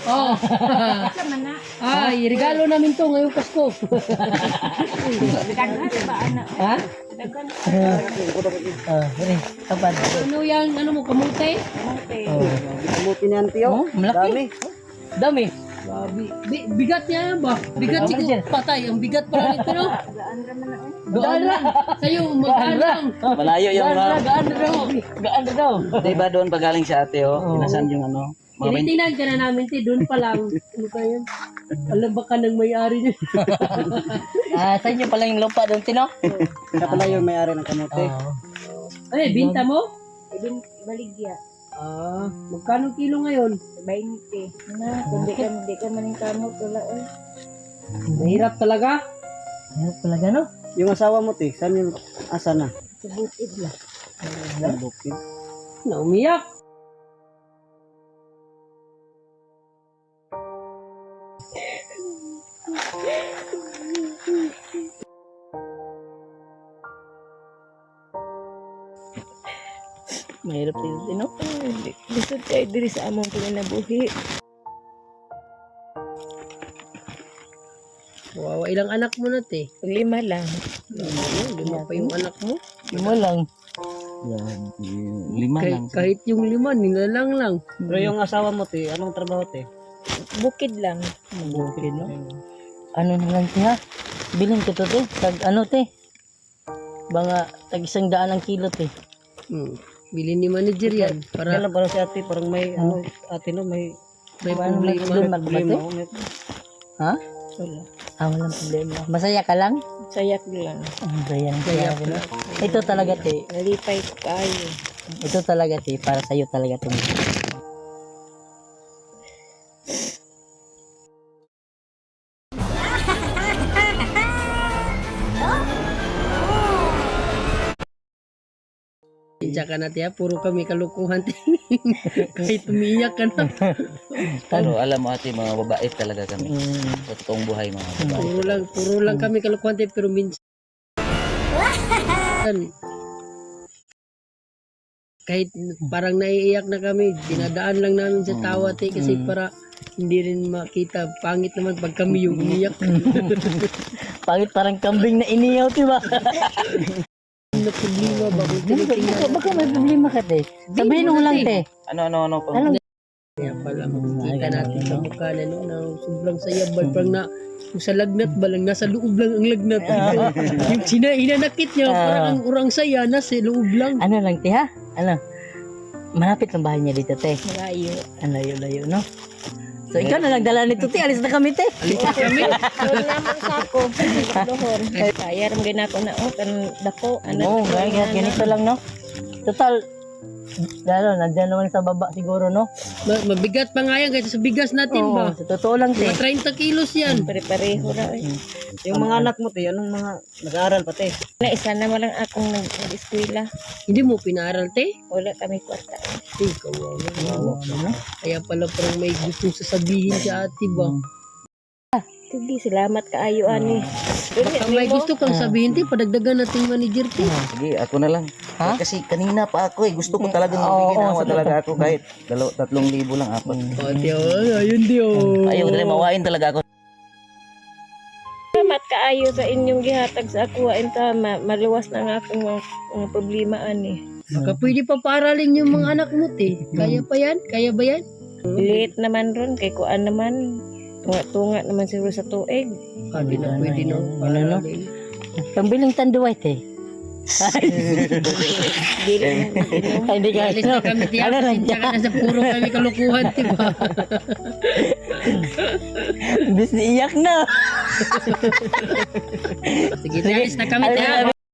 Oh. Sama na. Ay, regalo namin to ngayong Pasko. Daghan ba anak? Ha? Daghan. Ini, kapan? Ano yan? Ano mo, kamute? Okay. Kamuti ni Auntie, oh. Malaki. Dami. Dami. Grabe. Bigat niya yan ba? Bigat siguro. Patay. Ang bigat pala nito, no? Gaan raman na. Gaan lang. Sa'yo, magaan lang. Malayo yung Gaan na daw. Gaan na daw. Diba doon pag galing sa ate, oh, pinasan yung ano. Tinitingnan ka na namin, te. Doon pa lang. Ano ka yun? Alam ba ka ng may-ari niya? Sa inyo pala yung lupa doon, Tino? Siya pala yung may-ari ng kamuti. Ay, binta mo? Ibin baligya. Magkano kilo ngayon? 20. Na, kung di ka maning kamot wala eh. Mahirap talaga. Hirap talaga, no? Yung asawa mo, te, saan yung asa na? Sa bukid lang. Sa bukid. Naumiyak. Mahirap din, Tino. Gusto tayo diri sa among pinanabuhi. Wawa, ilang anak mo na, te? 5 lang. Lima pa yung anak mo. Lima lang. Lima lang. Kahit yung 5, nilalang lang. Pero yung asawa mo, te, anong trabaho, te? Bukid lang. Bukid, no? Ano na lang, te, ha? Bilhin ko to, te. Tag, ano, te? Banga, tag 100 ang kilo, te. Bili ni manager yan. Kaya Para lang parang si ate, parang may, ano, ate no, may Ano may problema. problema, problema. te? Ha? Wala. Walang problema. Masaya ka lang? Sayak lang. Masaya no? Ito talaga, te. Nalipay ko kayo. Ito talaga, te. Para sa'yo talaga ito. Tsaka na, te, ha? Puro kami kalukuhan, te. Kahit umiyak ka na. Pero alam mo ate, mga babae talaga kami. Sa totoong buhay mga babae. Puro lang kami kalukuhan, te. Pero minsan, kahit parang naiiyak na kami, dinadaan lang namin sa tawa, te. Kasi para hindi rin makita. Pangit naman pag kami yung umiyak. Pangit parang kambing na iniyaw, diba? Na problema ba? Kung tinitingnan Baka may problema ka, te. Sabihin mo lang, te. Ano po? kaya pala makikita natin sa mukha na no, na sobrang saya ba parang na kung sa lagnat ba lang nasa loob lang ang lagnat. Yung hinanakit niya parang ang urang saya nasa loob lang. Ano lang, te, ha? Ano? Malapit ang bahay niya dito, te. Malayo. Ang layo-layo, no? So, ikaw na lang dala nito, te. Alis na kami, te. Kami Doon naman sa ako. Dohon. Kaya ram ginako na o kan dako. Oo, ganito lang, no? Total, lalo, nandiyan naman sa baba siguro, no? mabigat pa nga yan kasi sa bigas natin Oo, ba. sa totoo lang, te. Mga 30 kilos yan. Pare-pareho ra. Yung mga anak mo, te, anong mga nag-aaral pa, te? Na isa naman lang akong nag-eskwela. Hindi mo pinaral, te? Wala kami kwarta. Ay, kawawa. Kaya pala parang may gustong sasabihin sa ate ba. Sige, salamat kaayo ani. Baka may gusto kang sabihin, te, padagdagan nating manager, te. Sige, ako na lang. Ha? Kasi kanina pa ako gusto ko talagang ginawa talaga ako kahit 3,000 lang apat. Ate, ayun di oh. Ayaw talaga mawain talaga ako. Salamat kaayo sa inyong gihatag sa ako and tama. Maluwas na nga akong mga problema ani. Baka pwede pa paralin yung mga anak mo, te. Kaya pa yan? Kaya ba yan? Liit naman ron kay kuan naman. Tunga-tunga naman siguro sa tuig. Hindi na pwede no. Paralin. Pambiling tanduay, te. Dili Hindi ka. Alis na kami, te. Ano lang, Tsaka na sa puro kami kalukuhan, te ba? Bis iyak na. Sige, alis na kami, te.